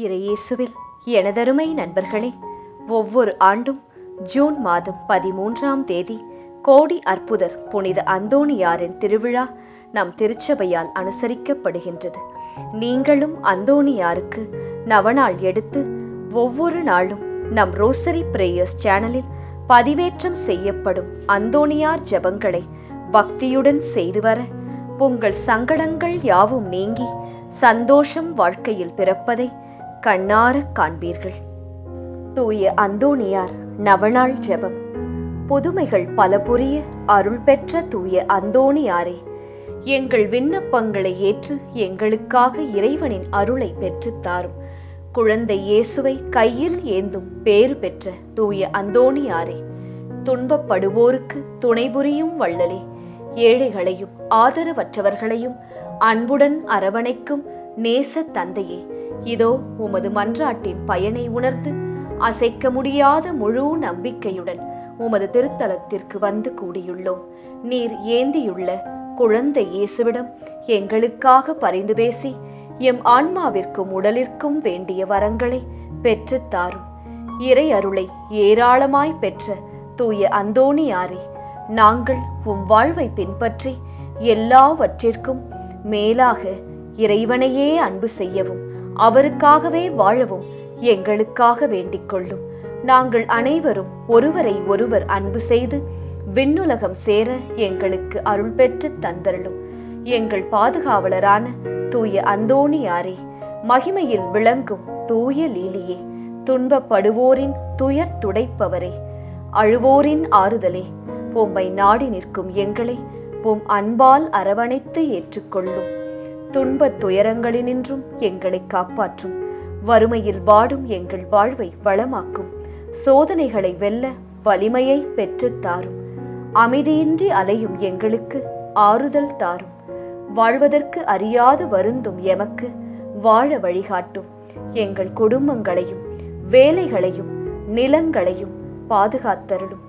இறையேசுவில் எனதருமை நண்பர்களே, ஒவ்வொரு ஆண்டும் ஜூன் மாதம் 13ஆம் தேதி கோடி அற்புதர் புனித அந்தோணியாரின் திருவிழா நம் திருச்சபையால் அனுசரிக்கப்படுகின்றது. நீங்களும் அந்தோணியாருக்கு நவநாள் எடுத்து ஒவ்வொரு நாளும் நம் ரோசரி பிரேயர்ஸ் சேனலில் பதிவேற்றம் செய்யப்படும் அந்தோணியார் ஜெபங்களை பக்தியுடன் செய்து வர உங்கள் சங்கடங்கள் யாவும் நீங்கி சந்தோஷம் வாழ்க்கையில் பிறப்பதை கண்ணார காண்பீர்கள். தூய அந்தோணியார் நவநாள் ஜெபம். புதுமைகள் பல புரிய அருள் பெற்ற தூய அந்தோணியாரே, எங்கள் விண்ணப்பங்களை ஏற்று எங்களுக்காக இறைவனின் அருளை பெற்றுத்தாரும். குழந்தை இயேசுவை கையில் ஏந்தும் பேறு பெற்ற தூய அந்தோணியாரே, துன்பப்படுவோருக்கு துணை புரியும் வள்ளலே, ஏழைகளையும் ஆதரவற்றவர்களையும் அன்புடன் அரவணைக்கும் நேச தந்தையே, இதோ உமது மன்றாட்டின் பயனை உணர்ந்து அசைக்க முடியாத முழு நம்பிக்கையுடன் உமது திருத்தலத்திற்கு வந்து கூடியுள்ளோம். நீர் ஏந்தியுள்ள குழந்தை இயேசுவிடம் எங்களுக்காக பரிந்து பேசி எம் ஆன்மாவிற்கும் உடலிற்கும் வேண்டிய வரங்களை பெற்றுத்தாரும். இறை அருளை ஏராளமாய் பெற்ற தூய அந்தோணியாரே, நாங்கள் உம் வாழ்வை பின்பற்றி எல்லாவற்றிற்கும் மேலாக இறைவனையே அன்பு செய்யவும் அவருக்காகவே வாழவும் எங்களுக்காக வேண்டிக் கொள்ளும். நாங்கள் அனைவரும் ஒருவரை ஒருவர் அன்பு செய்து விண்ணுலகம் சேர எங்களுக்கு அருள் பெற்று தந்தருளும். எங்கள் பாதுகாவலரான தூய அந்தோணியாரே, மகிமையில் விளங்கும் தூய லீலியே, துன்பப்படுவோரின் துயர் துடைப்பவரே, அழுவோரின் ஆறுதலே, உம்மை நாடி நிற்கும் எங்களை உம் அன்பால் அரவணைத்து ஏற்றுக்கொள்ளும். துன்பத் துயரங்களினின்றும் எங்களை காப்பாற்றும். வறுமையில் வாடும் எங்கள் வாழ்வை வளமாக்கும். சோதனைகளை வெல்ல வலிமையை பெற்றுத்தாரும். அமைதியின்றி அலையும் எங்களுக்கு ஆறுதல் தாரும். வாழ்வதற்கு அறியாது வருந்தும் எமக்கு வாழ வழிகாட்டும். எங்கள் குடும்பங்களையும் வேலைகளையும் நிலங்களையும் பாதுகாத்தருளும்.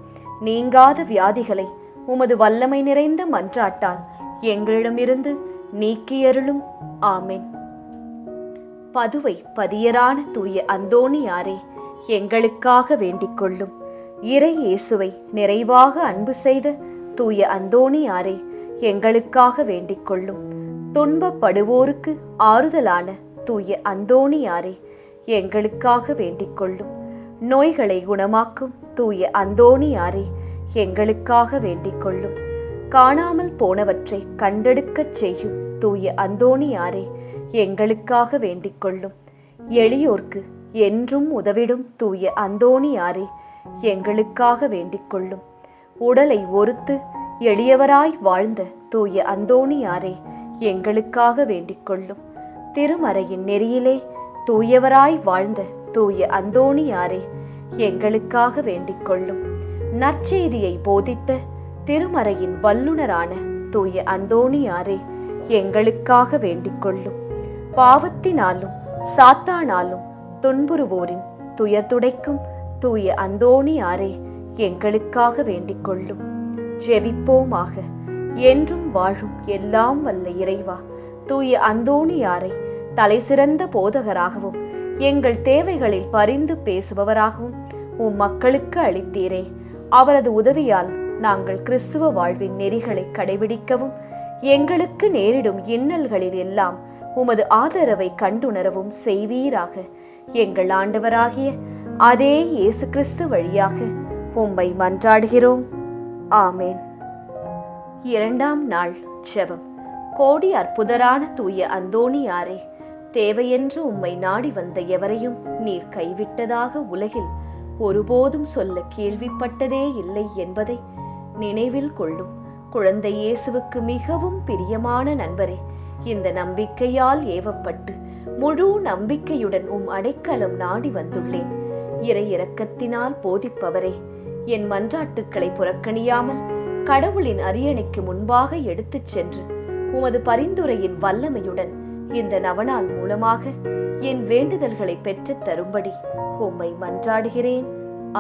நீங்காத வியாதிகளை உமது வல்லமை நிறைந்த மன்றாட்டால் எங்களிடமிருந்து நீக்கியருளும். ஆமென். பதுவை பதியரான தூய அந்தோணியாரே, எங்களுக்காக வேண்டிக் கொள்ளும். இறை இயேசுவை நிறைவாக அன்பு செய்த தூய அந்தோணியாரே, எங்களுக்காக வேண்டிக் கொள்ளும். துன்பப்படுவோருக்கு ஆறுதலான தூய அந்தோணியாரே, எங்களுக்காக வேண்டிக் கொள்ளும். நோய்களை குணமாக்கும் தூய அந்தோணியாரே, எங்களுக்காக வேண்டிக் கொள்ளும். காணாமல் போனவற்றை கண்டெடுக்கச் செய்யும் தூய அந்தோணியாரே, எங்களுக்காக வேண்டிக் கொள்ளும். எளியோர்க்கு என்றும் உதவிடும் தூய அந்தோணியாரே, எங்களுக்காக வேண்டிக் கொள்ளும். உடலை ஒருத்து எளியவராய் வாழ்ந்த தூய அந்தோணியாரே, எங்களுக்காக வேண்டிக் கொள்ளும். திருமறையின் நெறியிலே தூயவராய் வாழ்ந்த தூய அந்தோணியாரே, எங்களுக்காக வேண்டிக் கொள்ளும். நற்செய்தியை போதித்த திருமறையின் வல்லுனரான தூய அந்தோணியாரே, எங்களுக்காக வேண்டிக் கொள்ளும். பாவத்தினாலும் சாத்தானாலும் துன்புறுவோரின் துயர் துடைக்கும் தூய அந்தோணியாரே, எங்களுக்காக வேண்டிக் கொள்ளும். ஜெபிப்போமாக. என்றும் வாழும் எல்லாம் வல்ல இறைவா, தூய அந்தோணியாரை தலை சிறந்த போதகராகவும் எங்கள் தேவைகளில் பரிந்து பேசுபவராகவும் உம் மக்களுக்கு அளித்தீரே. அவரது உதவியால் நாங்கள் கிறிஸ்துவ வாழ்வின் நெறிகளை கடைபிடிக்கவும் எங்களுக்கு நேரிடும் இன்னல்களில் எல்லாம் உமது ஆதரவை கண்டுணரவும் செய்வீராக. எங்கள் ஆண்டவராகிய அதே இயேசு கிறிஸ்து வழியாக உம்மை மன்றாடுகிறோம். ஆமேன். 2ஆம் நாள் ஜெபம். கோடி அற்புதரான தூய அந்தோணியாரே, தேவையென்று உம்மை நாடி வந்த எவரையும் நீர் கைவிட்டதாக உலகில் ஒருபோதும் சொல்ல கேள்விப்பட்டதே இல்லை என்பதை நினைவில் கொள்ளும். குழந்தை இயேசுவுக்கு மிகவும் பிரியமான நண்பரே, இந்த நம்பிக்கையால் ஏவப்பட்டு முழு நம்பிக்கையுடன் உம் அடைக்கலம் நாடி வந்துள்ளேன். இறை இரக்கத்தினால் போதிப்பவரே, என் மன்றாட்டுக்களை புறக்கணியாமல் கடவுளின் அரியணைக்கு முன்பாக எடுத்துச் சென்று உமது பரிந்துரையின் வல்லமையுடன் இந்த நவநாள் மூலமாக என் வேண்டுதல்களை பெற்றுத் தரும்படி உம்மை மன்றாடுகிறேன்.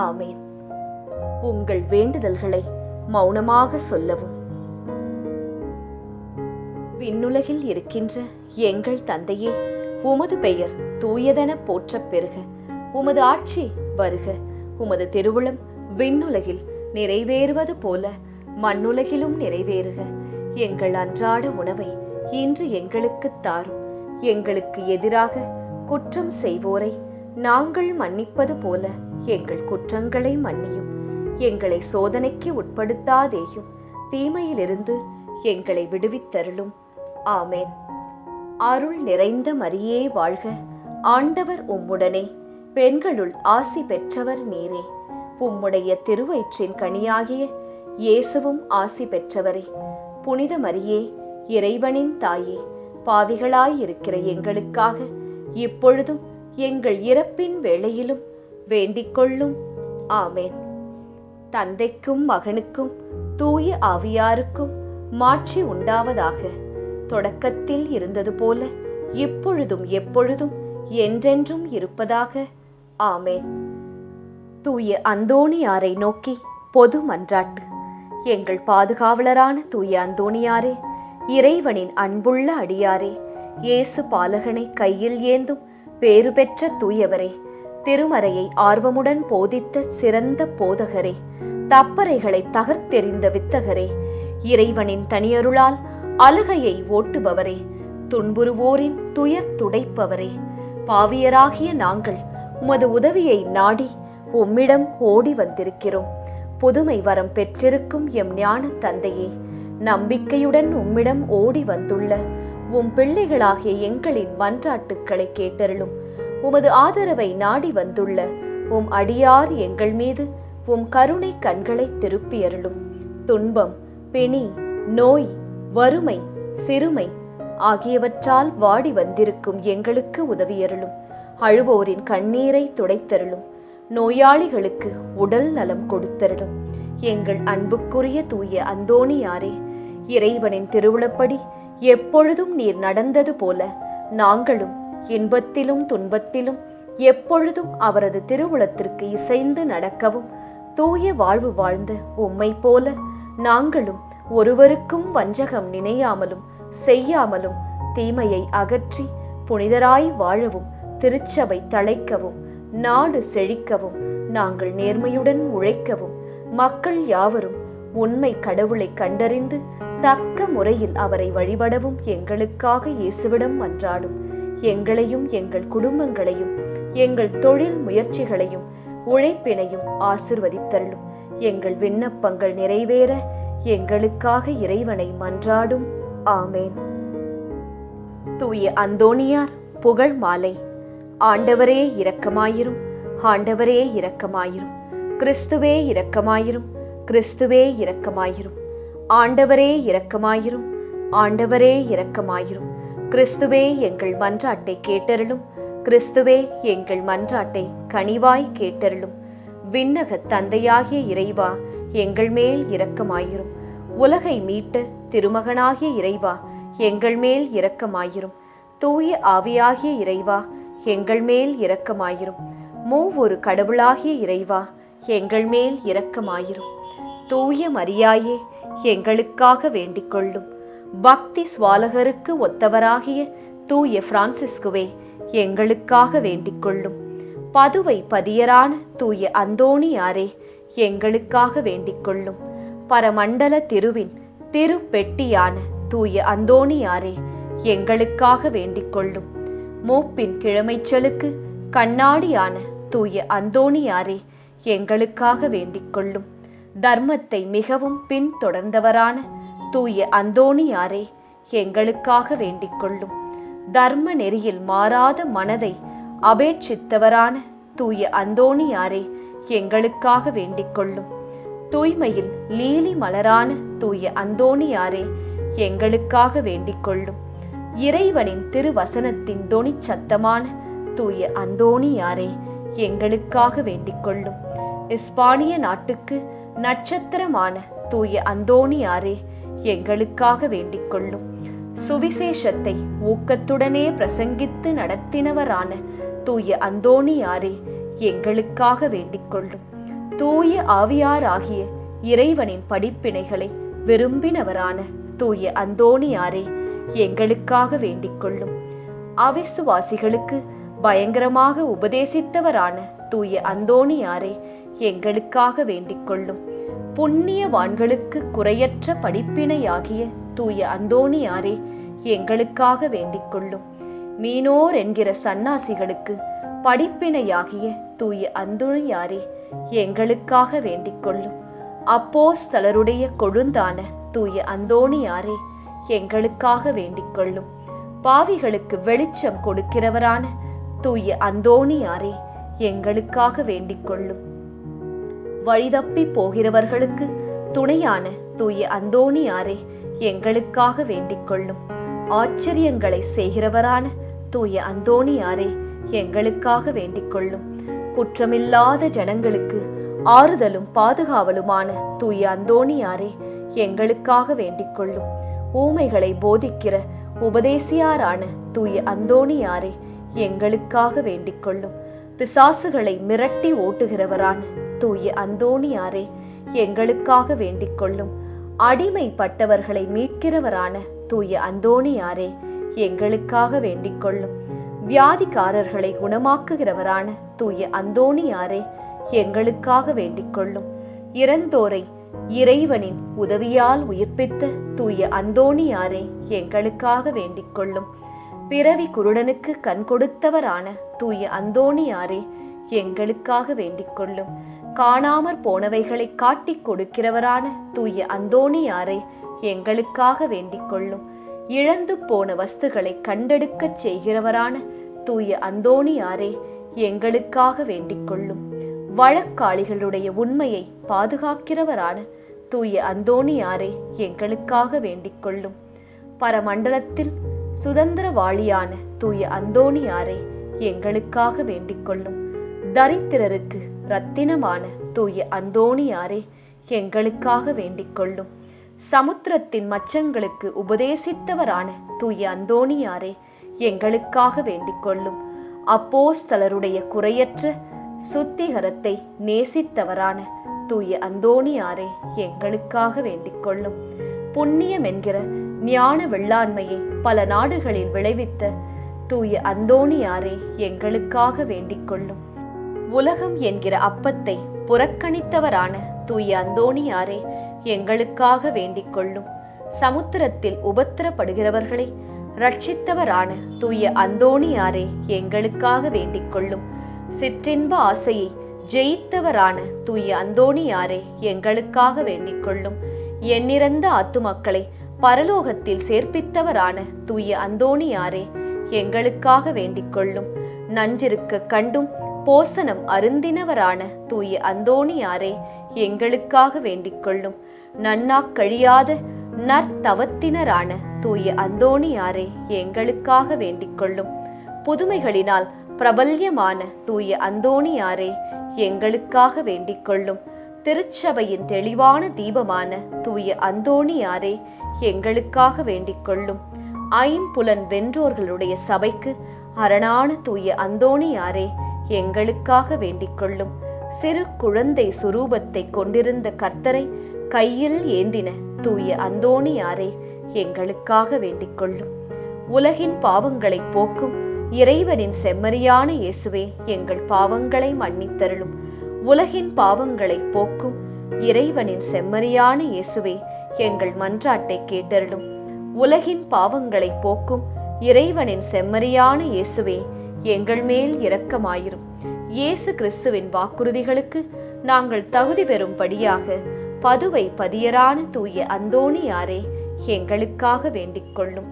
ஆமேன். உங்கள் வேண்டுதல்களை மௌனமாக சொல்லவும். விண்ணுலகில் இருக்கின்ற எங்கள் தந்தையே, உமது பெயர் தூயதென போற்றப் பெறுக. உமது ஆட்சி வருக. உமது திருவுளம் விண்ணுலகில் நிறைவேறுவது போல மண்ணுலகிலும் நிறைவேறுக. எங்கள் அன்றாட உணவை இன்று எங்களுக்குத் தாரும். எங்களுக்கு எதிராக குற்றம் செய்வோரை நாங்கள் மன்னிப்பது போல எங்கள் குற்றங்களை மன்னியும். எங்களை சோதனைக்கு உட்படுத்தாதேயும், தீமையிலிருந்து எங்களை விடுவித்தருளும். ஆமேன். அருள் நிறைந்த மரியே வாழ்க. ஆண்டவர் உம்முடனே, பெண்களுள் ஆசி பெற்றவர் நீரே. உம்முடைய திருவயிற்றின் கனியாகிய இயேசுவும் ஆசி பெற்றவரே. புனித மரியே, இறைவனின் தாயே, பாவிகளாயிருக்கிற எங்களுக்காக இப்பொழுதும் எங்கள் இறப்பின் வேளையிலும் வேண்டிக் கொள்ளும். ஆமேன். தந்தைக்கும் மகனுக்கும் தூய ஆவியாருக்கும் மாட்சி உண்டாவதாக. தொடக்கத்தில் இருந்தது போல இப்பொழுதும் எப்பொழுதும் என்றென்றும் இருப்பதாக. ஆமேன். தூய அந்தோணியாரை நோக்கி பொது மன்றாட்டு. எங்கள் பாதுகாவலரான தூய அந்தோணியாரே, இறைவனின் அன்புள்ள அடியாரே, இயேசு பாலகனை கையில் ஏந்தும் பேறு பெற்ற தூயவரே, திருமறையை ஆர்வமுடன் போதித்த சிறந்த போதகரே, தப்பறைகளை தகர்த்தெறிந்த வித்தகரே, இறைவனின் தனியருளால் அழுகையை ஓட்டுபவரே, துன்புறுவோரின் துயர் துடைப்பவரே, பாவியராகிய நாங்கள் உமது உதவியை நாடி உம்மிடம் ஓடி வந்திருக்கிறோம். புதுமை வரம் பெற்றிருக்கும் எம் ஞான தந்தையே, நம்பிக்கையுடன் உம்மிடம் ஓடி வந்துள்ள உம் பிள்ளைகளாகிய எங்களின் மன்றாட்டுக்களை கேட்டருளும். உமது ஆதரவை நாடி வந்துள்ள உம் அடியார் எங்கள் மீது உம் கருணை கண்களை திருப்பியருளும். துன்பம், பிணி, நோய், வறுமை, சிறுமை ஆகியவற்றால் வாடி வந்திருக்கும் எங்களுக்கு உதவியருளும். அழுவோரின் கண்ணீரை துடைத்தருளும். நோயாளிகளுக்கு உடல் நலம் கொடுத்தருளும். எங்கள் அன்புக்குரிய தூய அந்தோணியாரே, இறைவனின் திருவுளப்படி எப்பொழுதும் நீர் நடந்தது போல நாங்களும் இன்பத்திலும் துன்பத்திலும் எப்பொழுதும் அவரது திருவுளத்திற்கு இசைந்து நடக்கவும், தூய வாழ்வு வாழ்ந்த உம்மை போல நாங்களும் ஒருவருக்கும் வஞ்சகம் நினையாமலும் செய்யாமலும் தீமையை அகற்றி புனிதராய் வாழவும், திருச்சபை தழைக்கவும், நாடு செழிக்கவும், நாங்கள் நேர்மையுடன் உழைக்கவும், மக்கள் யாவரும் உண்மை கடவுளை கண்டறிந்து தக்க முறையில் அவரை வழிபடவும் எங்களுக்காக இயேசுவிடம் மன்றாடும். எங்களையும் எங்கள் குடும்பங்களையும் எங்கள் தொழில் முயற்சிகளையும் உழைப்பினையும் ஆசிர்வதித்தருளும். எங்கள் விண்ணப்பங்கள் நிறைவேற எங்களுக்காக இறைவனை மன்றாடும். ஆமேன். தூய அந்தோணியார் புகழ் மாலை. ஆண்டவரே இரக்கமாயிரும், ஆண்டவரே இரக்கமாயிரும், கிறிஸ்துவே இரக்கமாயிரும், கிறிஸ்துவே இரக்கமாயிரும், ஆண்டவரே இரக்கமாயிரும், ஆண்டவரே இரக்கமாயிரும், கிறிஸ்துவே எங்கள் மன்றாட்டை கேட்டருளும், கிறிஸ்துவே எங்கள் மன்றாட்டை கனிவாய் கேட்டருளும். விண்ணக தந்தையாகிய இறைவா, எங்கள் மேல் இரக்கமாயிரும். உலகை மீட்ட திருமகனாகிய இறைவா, எங்கள் மேல் இரக்கமாயிரும். தூய ஆவியாகிய இறைவா, எங்கள் மேல் இரக்கமாயிரும். மூவொரு கடவுளாகிய இறைவா, எங்கள் மேல் இரக்கமாயிரும். தூய மரியாயே, எங்களுக்காக வேண்டிக் கொள்ளும். பக்தி சுவாலகருக்கு ஒத்தவராகிய தூய பிரான்சிஸ்குவே, எங்களுக்காக வேண்டிக் கொள்ளும். பதுவை பதியரான தூய அந்தோணியாரே, எங்களுக்காக வேண்டிக் கொள்ளும். பரமண்டல திருவின் திருப்பெட்டியான தூய அந்தோணியாரே, எங்களுக்காக வேண்டிக் கொள்ளும். மூப்பின் கிழமைச்சலுக்கு கண்ணாடியான தூய அந்தோணியாரே, எங்களுக்காக வேண்டிக் கொள்ளும். தர்மத்தை மிகவும் பின்தொடர்ந்தவரான தூய அந்தோணியாரே, எங்களுக்காக வேண்டிக் கொள்ளும். தர்ம நெறியில் மாறாத மனதை அபேட்சித்தவரான தூய அந்தோணியாரே, எங்களுக்காக வேண்டிக் கொள்ளும். தூய்மையில் லீலி மலரான தூய அந்தோணியாரே, எங்களுக்காக வேண்டிக் கொள்ளும். இறைவனின் திருவசனத்தின் தொனிச் சத்தமான தூய அந்தோணியாரே, எங்களுக்காக வேண்டிக் கொள்ளும். இஸ்பானிய நாட்டுக்கு நட்சத்திரமான தூய அந்தோணியாரே, எங்களுக்காக வேண்டிக் கொள்ளும். சுவிசேஷத்தை ஊக்கத்துடனே பிரசங்கித்து நடத்தினவரான தூய அந்தோணியாரே, எங்களுக்காக வேண்டிக் கொள்ளும். தூய ஆவியாராகிய இறைவனின் படிப்பினைகளை விரும்பினவரான தூய அந்தோணியாரே, எங்களுக்காக வேண்டிக் கொள்ளும். அவிசுவாசிகளுக்கு பயங்கரமாக உபதேசித்தவரான தூய அந்தோணியாரே, எங்களுக்காக வேண்டிக் கொள்ளும். புண்ணியவான்களுக்கு குறையற்ற படிப்பினையாகிய தூய அந்தோணியாரே, எங்களுக்காக வேண்டிக் கொள்ளும். மீனோர் என்கிற சந்நியாசிகளுக்கு படிப்பினையாகிய தூய அந்தோணியாரே, எங்களுக்காக வேண்டிக் கொள்ளும். அப்போஸ்தலருடைய கொழுந்தான தூய அந்தோணியாரே, எங்களுக்காக வேண்டிக் கொள்ளும். பாவிகளுக்கு வெளிச்சம் கொடுக்கிறவரான தூய அந்தோணியாரே, எங்களுக்காக வேண்டிக் கொள்ளும். வழிதப்பி போகிறவர்களுக்கு துணையான தூய அந்தோணியாரே, எங்களுக்காக வேண்டிக் கொள்ளும். ஆச்சரியங்களை செய்கிறவரான தூய அந்தோணியாரே, எங்களுக்காக வேண்டிக் கொள்ளும். குற்றமில்லாத ஜனங்களுக்கு ஆறுதலும் பாதுகாவலுமான தூய அந்தோணியாரே, எங்களுக்காக வேண்டிக் கொள்ளும். ஊமைகளை போதிக்கிற உபதேசியாரான தூய அந்தோணியாரே, எங்களுக்காக வேண்டிக் கொள்ளும். பிசாசுகளை மிரட்டி ஓட்டுகிறவரான தூய அந்தோணியாரே, எங்களுக்காக வேண்டிக் கொள்ளும். அடிமைப்பட்டவர்களை மீட்கிறவரான தூய அந்தோணியாரே, எங்களுக்காக வேண்டிக் கொள்ளும். வியாதிக்காரர்களை குணமாக்குகிறவரான தூய அந்தோணியாரே, எங்களுக்காக வேண்டிக் கொள்ளும். இறந்தோரை இறைவனின் உதவியால் உயிர்ப்பித்த தூய அந்தோணியாரே, எங்களுக்காக வேண்டிக் கொள்ளும். பிறவி குருடனுக்கு கண் கொடுத்தவரான தூய அந்தோணியாரே, எங்களுக்காக வேண்டிக் கொள்ளும். காணாமற் போனவைகளை காட்டிக் கொடுக்கிறவரான தூய அந்தோணியாரே, எங்களுக்காக வேண்டிக் கொள்ளும். இழந்து போன வஸ்துகளை கண்டெடுக்கச் செய்கிறவரான தூய அந்தோணியாரே, எங்களுக்காக வேண்டிக் கொள்ளும். வழக்காளிகளுடைய உண்மையை பாதுகாக்கிறவரான தூய அந்தோணியாரே, எங்களுக்காக வேண்டிக் கொள்ளும். பரமண்டலத்தில் சுதந்திரவாளியான தூய அந்தோணியாரே, எங்களுக்காக வேண்டிக் கொள்ளும். தரித்திரருக்கு இரத்தினமான தூய அந்தோணியாரே, எங்களுக்காக வேண்டிக் கொள்ளும். சமுத்திரத்தின் மச்சங்களுக்கு உபதேசித்தவரான தூய அந்தோணியாரே, எங்களுக்காக வேண்டிக் கொள்ளும். அப்போஸ்தலருடைய குறையற்ற சுத்திகரத்தை நேசித்தவரான தூய அந்தோணியாரே, எங்களுக்காக வேண்டிக் கொள்ளும். புண்ணியம் என்கிற ஞான வெள்ளாண்மையை பல நாடுகளில் விளைவித்த தூய அந்தோணியாரே, எங்களுக்காக வேண்டிக் கொள்ளும். உலகம் என்கிற அப்பத்தை புறக்கணித்தவரான தூய அந்தோணியாரே, எங்களுக்காக வேண்டிக் கொள்ளும். சமுத்திரத்தில் உபத்திரப்படுகிறவர்களை ரட்சித்தவரான தூய அந்தோணியாரே, எங்களுக்காக வேண்டிக் கொள்ளும். சிற்றின்ப ஆசையை ஜெயித்தவரான தூய அந்தோணியாரே, எங்களுக்காக வேண்டிக் கொள்ளும். எண்ணிறந்த ஆத்துமக்களை பரலோகத்தில் சேர்ப்பித்தவரான தூய அந்தோணியாரே, எங்களுக்காக வேண்டிக் கொள்ளும். நஞ்சிருக்க கண்டும் போசனம் அருந்தினவரான தூய அந்தோணியாரே, எங்களுக்காக வேண்டிக் கொள்ளும். நன்னாக்கழியாத நற்தவத்தினரான தூய அந்தோணியாரே, எங்களுக்காக வேண்டிக் கொள்ளும். புதுமைகளினால் பிரபல்யமான தூய அந்தோணியாரே, எங்களுக்காக வேண்டிக் கொள்ளும். திருச்சபையின் தெளிவான தீபமான தூய அந்தோணியாரே, எங்களுக்காக வேண்டிக் கொள்ளும். ஐம்புலன் வென்றோர்களுடைய சபைக்கு அரணான தூய அந்தோணியாரே, எங்களுக்காக வேண்டிக் கொள்ளும். சிறு குழந்தை சுரூபத்தை கொண்டிருந்த கர்த்தரை கையில் ஏந்தின தூய அந்தோணியாரே, எங்களுக்காக வேண்டிக் கொள்ளும். உலகின் பாவங்களை போக்கும் இறைவனின் செம்மறியான இயேசுவே, எங்கள் பாவங்களை மன்னித்தருளும். உலகின் பாவங்களை போக்கும் இறைவனின் செம்மறியான இயேசுவே, எங்கள் மன்றாட்டை கேட்டருளும். உலகின் பாவங்களை போக்கும் இறைவனின் செம்மறியான இயேசுவே, எங்கள் மேல் இரக்கமாயிரும். இயேசு கிறிஸ்துவின் வாக்குறுதிகளுக்கு நாங்கள் தகுதி பெறும்படியாக பதுவை பதியரான தூய அந்தோணியாரே, எங்களுக்காக வேண்டிக் கொள்ளும்.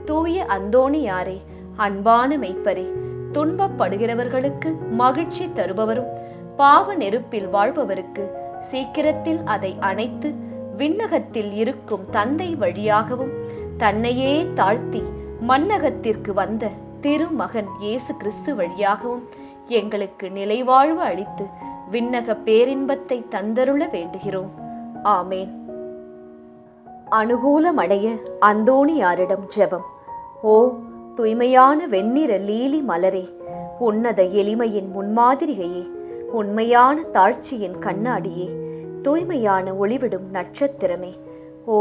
தூய அந்தோணியாரே, அன்பான மெய்ப்பரே, துன்பப்படுகிறவர்களுக்கு மகிழ்ச்சி தருபவரும் பாவ நெருப்பில் வாழ்பவருக்கு சீக்கிரத்தில் அதை அணைத்து விண்ணகத்தில் இருக்கும் தந்தை வழியாகவும் தன்னையே தாழ்த்தி மண்ணகத்திற்கு வந்த திருமகன் இயேசு கிறிஸ்து வழியாகவும் எங்களுக்கு நிலைவாழ்வு அளித்து விண்ணக பேரின்பத்தை தந்தருள வேண்டுகிறோம். ஆமேன். அனுகூலமடைய அந்தோணியாரிடம் ஜெபம். ஓ தூய்மையான வெண்ணிற லீலி மலரே, உன்னத எளிமையின் முன்மாதிரிகையே, உண்மையான தாழ்ச்சியின் கண்ணாடியே, தூய்மையான ஒளிவிடும் நட்சத்திரமே, ஓ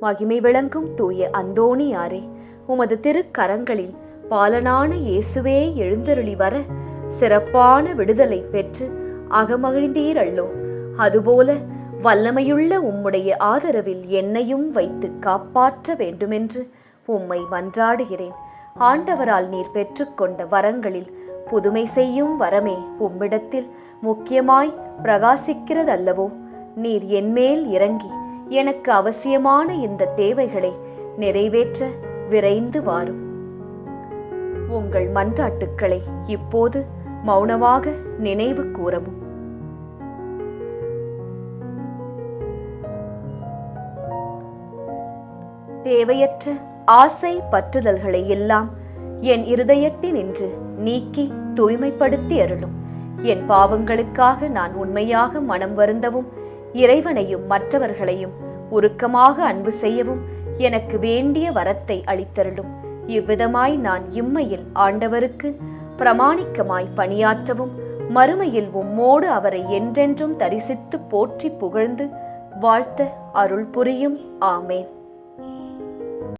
மகிமை விளங்கும் தூய அந்தோணியாரே, உமது திருக்கரங்களில் பாலனான இயேசுவே எழுந்தருளி வர சிறப்பான விடுதலை பெற்று அகமகிழ்ந்தீரல்லோ. அதுபோல வல்லமையுள்ள உம்முடைய ஆதரவில் என்னையும் வைத்து காப்பாற்ற வேண்டுமென்று உம்மை மன்றாடுகிறேன். ஆண்டவரால் நீர் பெற்றுக்கொண்ட வரங்களில் புதுமை செய்யும் வரமே உம்மிடத்தில் முக்கியமாய் பிரகாசிக்கிறதல்லவோ. நீர் என்மேல் இறங்கி எனக்கு அவசியமான இந்த தேவைகளை நிறைவேற்ற விரைந்து வாரும். உங்கள் மன்றாட்டுக்களை இப்போது மௌனமாக நினைவு கூறவும். தேவையற்ற ஆசை பற்றுதல்களை எல்லாம் என் இருதயத்தினின்று நீக்கி தூய்மைப்படுத்தி அருளும். என் பாவங்களுக்காக நான் உண்மையாக மனம் வருந்தவும் இறைவனையும் மற்றவர்களையும் உருக்கமாக அன்பு செய்யவும் எனக்கு வேண்டிய வரத்தை அளித்தருளும். இவ்விதமாய் நான் இம்மையில் ஆண்டவருக்கு பிரமாணிக்கமாய் பணியாற்றவும் மறுமையில் உம்மோடு அவரை என்றென்றும் தரிசித்து போற்றி புகழ்ந்து வாழ்த்த அருள் புரியும். ஆமேன்.